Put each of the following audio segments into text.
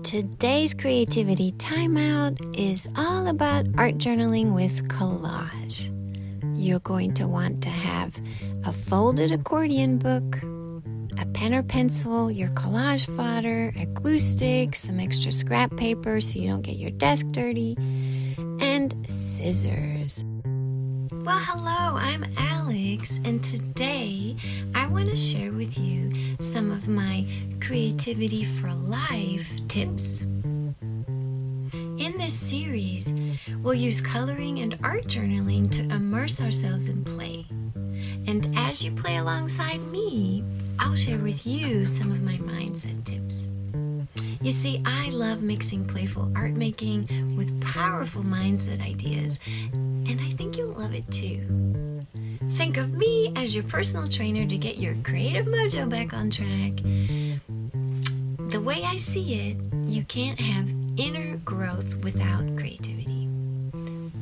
Today's creativity timeout is all about art journaling with collage. You're going to want to have a folded accordion book, a pen or pencil, your collage fodder, a glue stick, some extra scrap paper so you don't get your desk dirty, and scissors. Well, hello, I'm Alex, and today I want to share with you some of my creativity for life tips. In this series, we'll use coloring and art journaling to immerse ourselves in play. And as you play alongside me, I'll share with you some of my mindset tips. You see, I love mixing playful art making with powerful mindset ideas, and I think you'll love it too. Think of me as your personal trainer to get your creative mojo back on track. The way I see it, you can't have inner growth without creativity.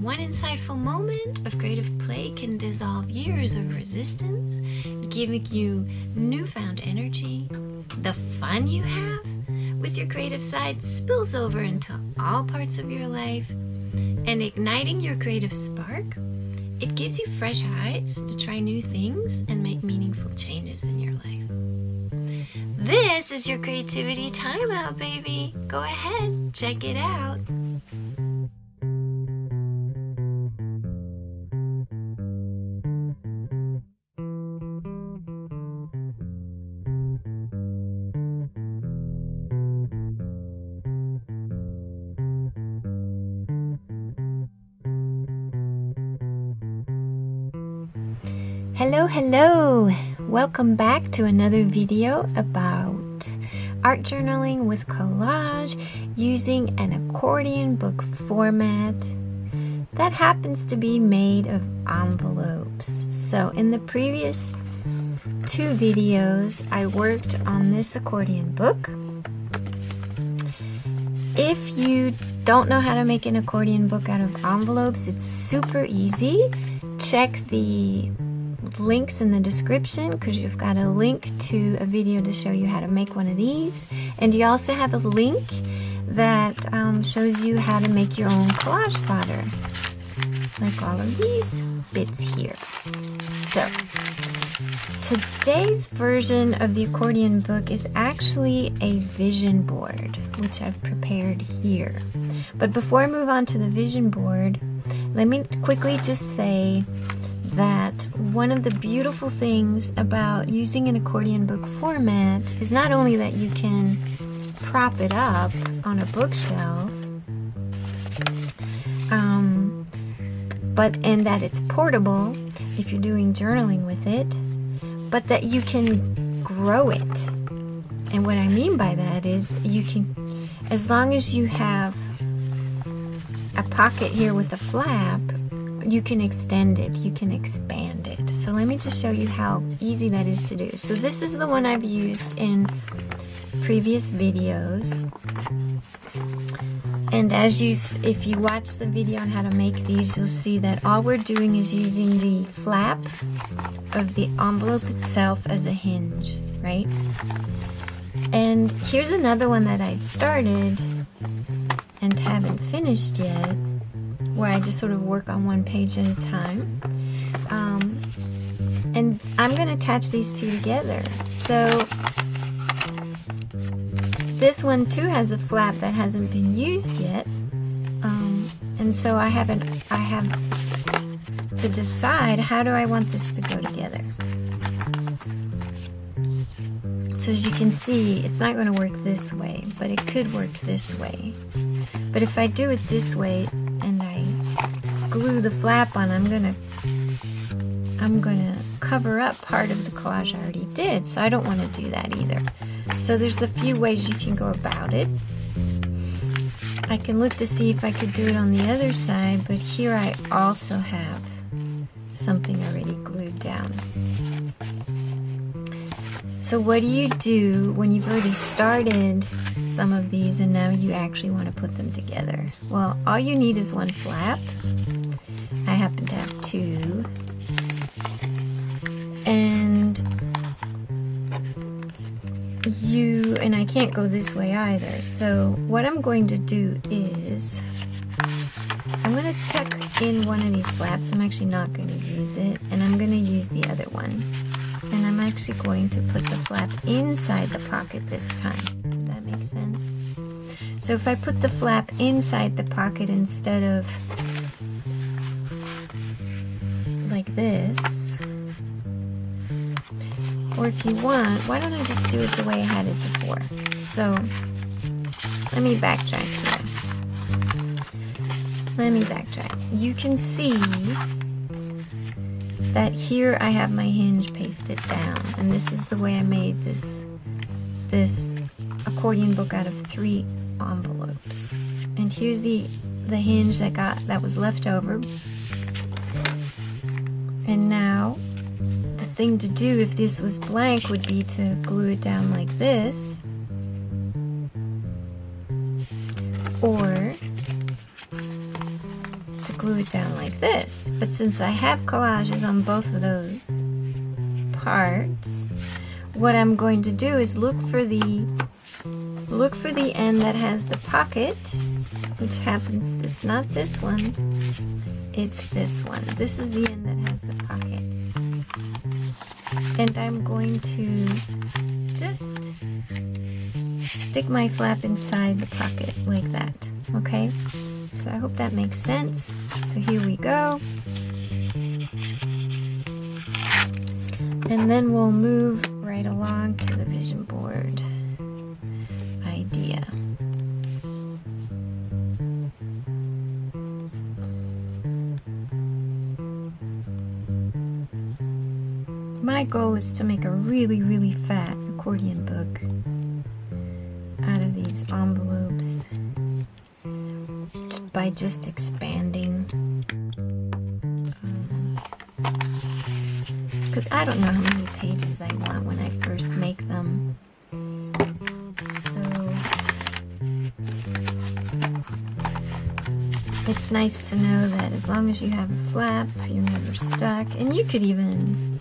One insightful moment of creative play can dissolve years of resistance, giving you newfound energy. The fun you have with your creative side spills over into all parts of your life, and igniting your creative spark, it gives you fresh eyes to try new things and make meaningful changes in your life. This is your creativity timeout, baby. Go ahead, check it out. Hello! Welcome back to another video about art journaling with collage using an accordion book format that happens to be made of envelopes. So in the previous two videos, I worked on this accordion book. If you don't know how to make an accordion book out of envelopes, it's super easy. Check the links in the description because you've got a link to a video to show you how to make one of these, and you also have a link that shows you how to make your own collage fodder, like all of these bits here. So today's version of the accordion book is actually a vision board, which I've prepared here. But before I move on to the vision board, let me quickly just say that one of the beautiful things about using an accordion book format is not only that you can prop it up on a bookshelf, and that it's portable if you're doing journaling with it, but that you can grow it. And what I mean by that is you can, as long as you have a pocket here with a flap, you can extend it, you can expand it. So let me just show you how easy that is to do. So this is the one I've used in previous videos. And if you watch the video on how to make these, you'll see that all we're doing is using the flap of the envelope itself as a hinge, right? And here's another one that I'd started and haven't finished yet, where I just sort of work on one page at a time. And I'm going to attach these two together. So this one too has a flap that hasn't been used yet. And so I have to decide, how do I want this to go together? So as you can see, it's not going to work this way, but it could work this way. But if I do it this way and I glue the flap on, I'm gonna cover up part of the collage I already did, so I don't want to do that either. So there's a few ways you can go about it. I can look to see if I could do it on the other side, but here I also have something already glued down. So what do you do when you've already started some of these and now you actually want to put them together? Well, all you need is one flap. I happen to have two. And I can't can't go this way either. So what I'm going to do is I'm going to tuck in one of these flaps. I'm actually not going to use it, and I'm going to use the other one. And I'm actually going to put the flap inside the pocket this time. Does that make sense? So if I put the flap inside the pocket instead of like this, or if you want, why don't I just do it the way I had it before? So let me backtrack here. Let me backtrack. You can see that here I have my hinge pasted down, and this is the way I made this accordion book out of 3 envelopes. And here's the hinge that was left over. And now the thing to do if this was blank would be to glue it down like this, or to glue it down like this. But since I have collages on both of those parts, what I'm going to do is look for the end that has the pocket, which happens, it's not this one, it's this one. This is the end that has the pocket. And I'm going to just stick my flap inside the pocket like that, okay? So I hope that makes sense. So here we go. And then we'll move right along to the vision board idea. My goal is to make a really, really fat accordion book out of these envelopes by just expanding. Because I don't know how many pages I want when I first make them. So it's nice to know that as long as you have a flap, you're never stuck. And you could even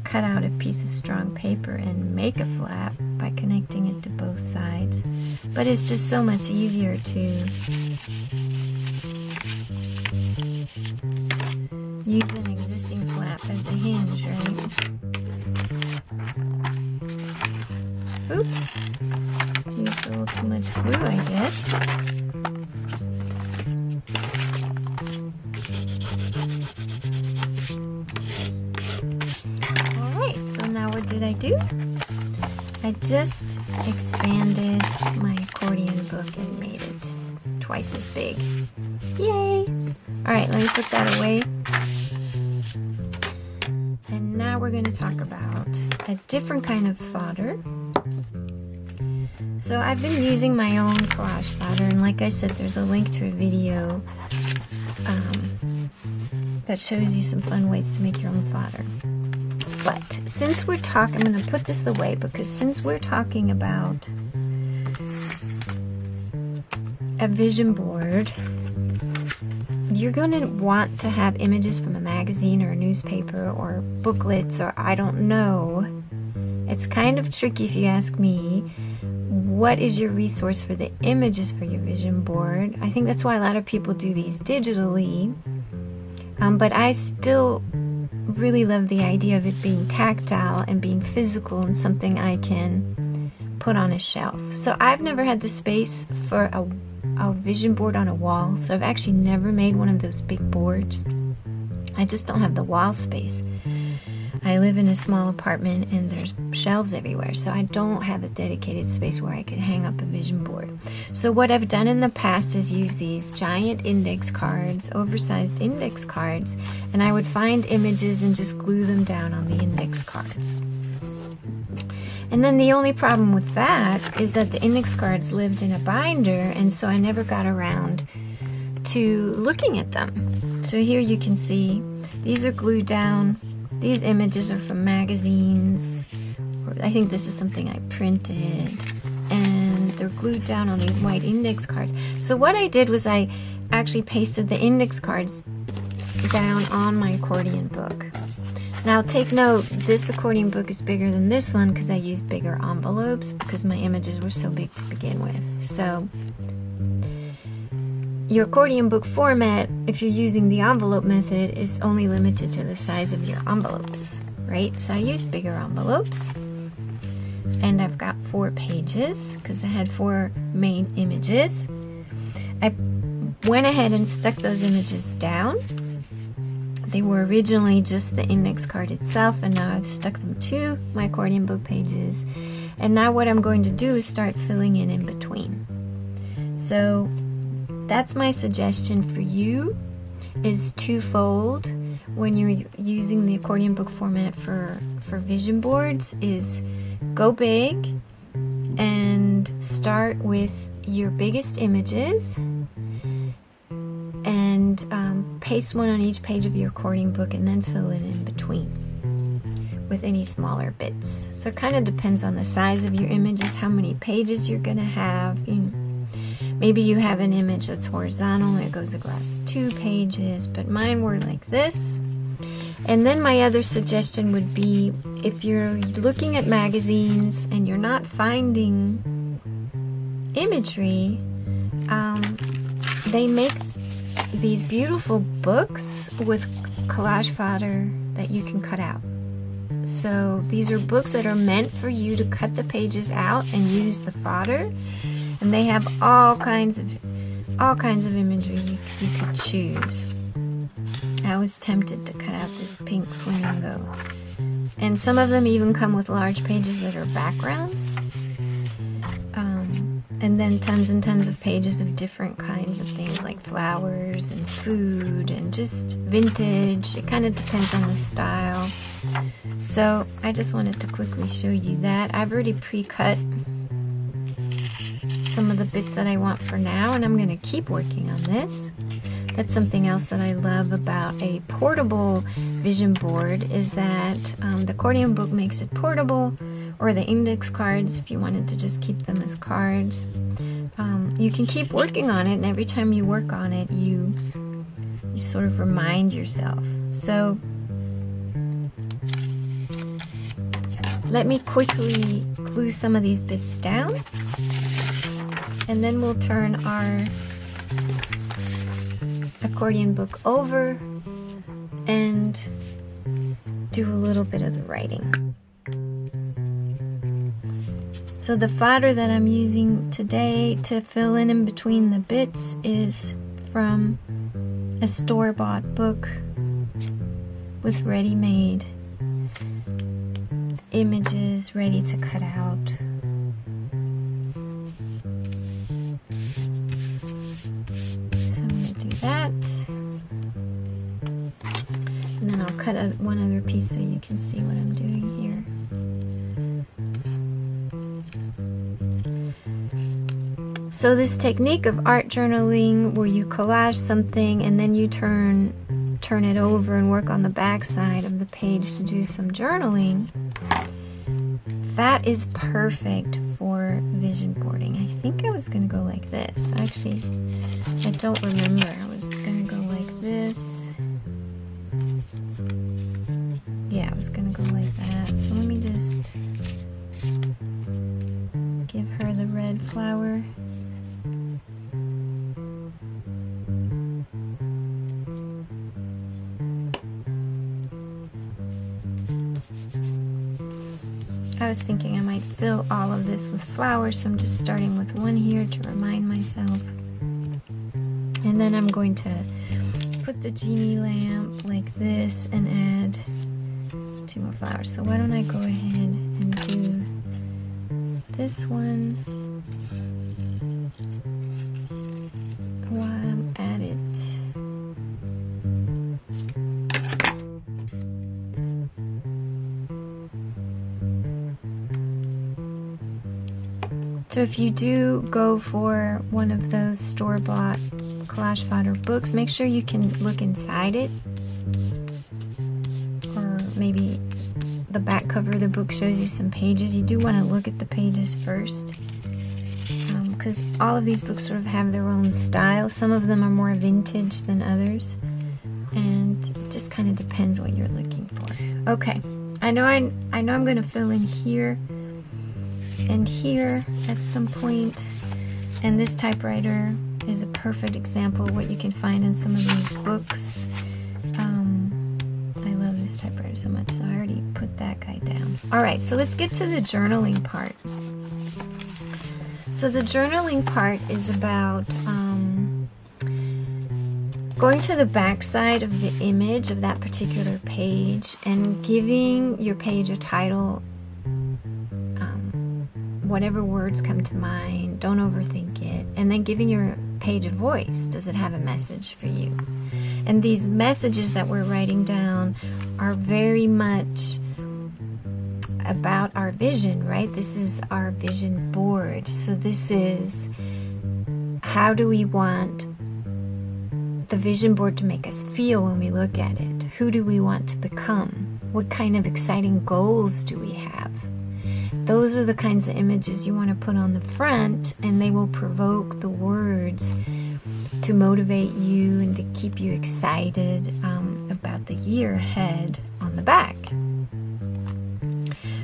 cut out a piece of strong paper and make a flap by connecting it to both sides. But it's just so much easier to use an existing flap as a hinge, right? Oops, used a little too much glue, I guess. Alright, so now what did I do? I just expanded my accordion book and made it twice as big. Yay! Alright, let me put that away. And now we're going to talk about a different kind of fodder. So I've been using my own collage fodder, and like I said, there's a link to a video that shows you some fun ways to make your own fodder. But since we're talking, I'm going to put this away because since we're talking about a vision board, you're going to want to have images from a magazine or a newspaper or booklets, or I don't know. It's kind of tricky if you ask me. What is your resource for the images for your vision board? I think that's why a lot of people do these digitally. But I still really love the idea of it being tactile and being physical and something I can put on a shelf. So I've never had the space for a vision board on a wall, so I've actually never made one of those big boards. I just don't have the wall space. I live in a small apartment and there's shelves everywhere, so I don't have a dedicated space where I could hang up a vision board. So what I've done in the past is use these giant index cards, oversized index cards, and I would find images and just glue them down on the index cards. And then the only problem with that is that the index cards lived in a binder, and so I never got around to looking at them. So here you can see these are glued down. These images are from magazines. I think this is something I printed, and they're glued down on these white index cards. So what I did was I actually pasted the index cards down on my accordion book. Now take note, this accordion book is bigger than this one because I used bigger envelopes because my images were so big to begin with. So your accordion book format, if you're using the envelope method, is only limited to the size of your envelopes, right? So I used bigger envelopes, and I've got 4 pages because I had 4 main images. I went ahead and stuck those images down. They were originally just the index card itself, and now I've stuck them to my accordion book pages. And now what I'm going to do is start filling in between. So that's my suggestion for you, is to fold when you're using the accordion book format for vision boards, is go big and start with your biggest images and paste one on each page of your accordion book, and then fill it in between with any smaller bits. So it kind of depends on the size of your images, how many pages you're going to have. Maybe you have an image that's horizontal and it goes across 2 pages, but mine were like this. And then my other suggestion would be, if you're looking at magazines and you're not finding imagery, they make these beautiful books with collage fodder that you can cut out. So these are books that are meant for you to cut the pages out and use the fodder, and they have all kinds of imagery you could choose. I was tempted to cut out this pink flamingo, and some of them even come with large pages that are backgrounds. And then tons and tons of pages of different kinds of things like flowers and food and just vintage. It kind of depends on the style. So I just wanted to quickly show you that. I've already pre-cut some of the bits that I want for now, and I'm going to keep working on this. That's something else that I love about a portable vision board, is that the accordion book makes it portable, or the index cards, if you wanted to just keep them as cards. You can keep working on it, and every time you work on it, you sort of remind yourself. So let me quickly glue some of these bits down, and then we'll turn our accordion book over and do a little bit of the writing. So the fodder that I'm using today to fill in between the bits is from a store-bought book with ready-made images ready to cut out. So I'm going to do that. And then I'll cut one other piece so you can see what I'm doing here. So this technique of art journaling, where you collage something and then you turn it over and work on the back side of the page to do some journaling, that is perfect for vision boarding. I think I was going to go like this. Actually, I don't remember. I was going to go like this. Yeah, I was going to go like that. So let me just give her the red flower. I was thinking I might fill all of this with flowers, so I'm just starting with one here to remind myself. And then I'm going to put the genie lamp like this and add 2 more flowers. So why don't I go ahead and do this one while I'm at it. So if you do go for one of those store-bought collage fodder books, make sure you can look inside it, or maybe the back cover of the book shows you some pages. You do want to look at the pages first, because all of these books sort of have their own style. Some of them are more vintage than others, and it just kind of depends what you're looking for. Okay, I know I'm going to fill in here and here at some point, and this typewriter is a perfect example of what you can find in some of these books. I love this typewriter so much, so I already put that guy down. Alright, so let's get to the journaling part. So the journaling part is about going to the back side of the image of that particular page and giving your page a title, whatever words come to mind, don't overthink it, and then giving your page a voice. Does it have a message for you? And these messages that we're writing down are very much about our vision, right? This is our vision board. So this is, how do we want the vision board to make us feel when we look at it? Who do we want to become? What kind of exciting goals do we have? Those are the kinds of images you want to put on the front, and they will provoke the words to motivate you and to keep you excited about the year ahead on the back.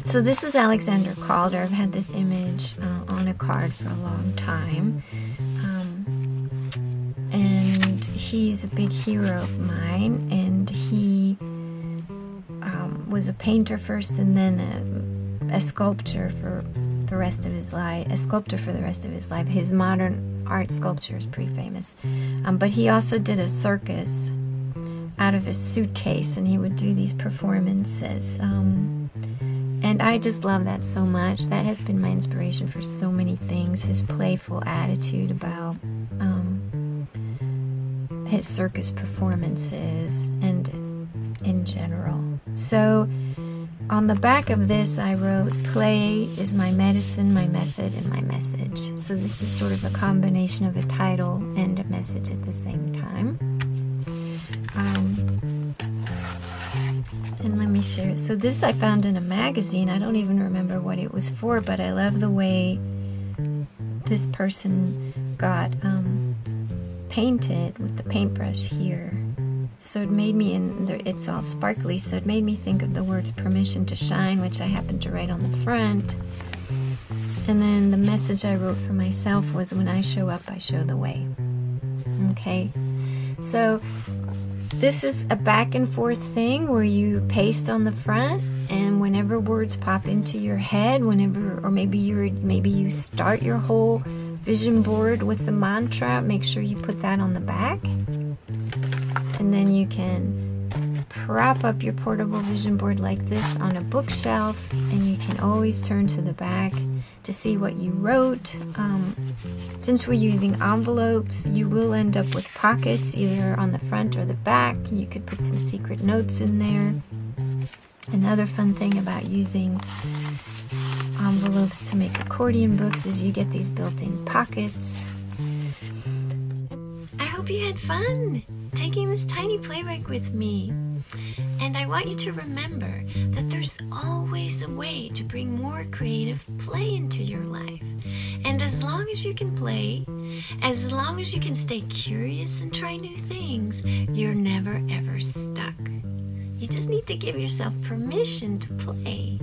So this is Alexander Calder. I've had this image on a card for a long time. And he's a big hero of mine, and he was a painter first and then a sculptor for the rest of his life, His modern art sculpture is pretty famous. But he also did a circus out of his suitcase, and he would do these performances. And I just love that so much. That has been my inspiration for so many things. His playful attitude about his circus performances and in general. So on the back of this I wrote, play is my medicine, my method, and my message. So this is sort of a combination of a title and a message at the same time. And let me share it. So this I found in a magazine. I don't even remember what it was for, but I love the way this person got painted with the paintbrush here. So it made me, it's all sparkly, so it made me think of the words permission to shine, which I happened to write on the front. And then the message I wrote for myself was, when I show up, I show the way. Okay, so this is a back and forth thing where you paste on the front, and whenever words pop into your head, maybe you start your whole vision board with the mantra, make sure you put that on the back. And then you can prop up your portable vision board like this on a bookshelf, and you can always turn to the back to see what you wrote. Since we're using envelopes, you will end up with pockets either on the front or the back. You could put some secret notes in there. Another fun thing about using envelopes to make accordion books is you get these built-in pockets. I hope you had fun taking this tiny playbook with me. And I want you to remember that there's always a way to bring more creative play into your life. And as long as you can play, as long as you can stay curious and try new things, you're never ever stuck. You just need to give yourself permission to play.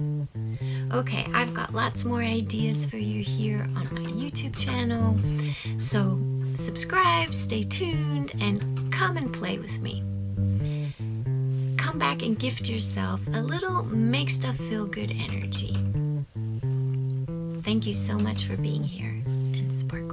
Okay, I've got lots more ideas for you here on my YouTube channel. So subscribe, stay tuned, and come and play with me. Come back and gift yourself a little make stuff feel good energy. Thank you so much for being here, and sparkle.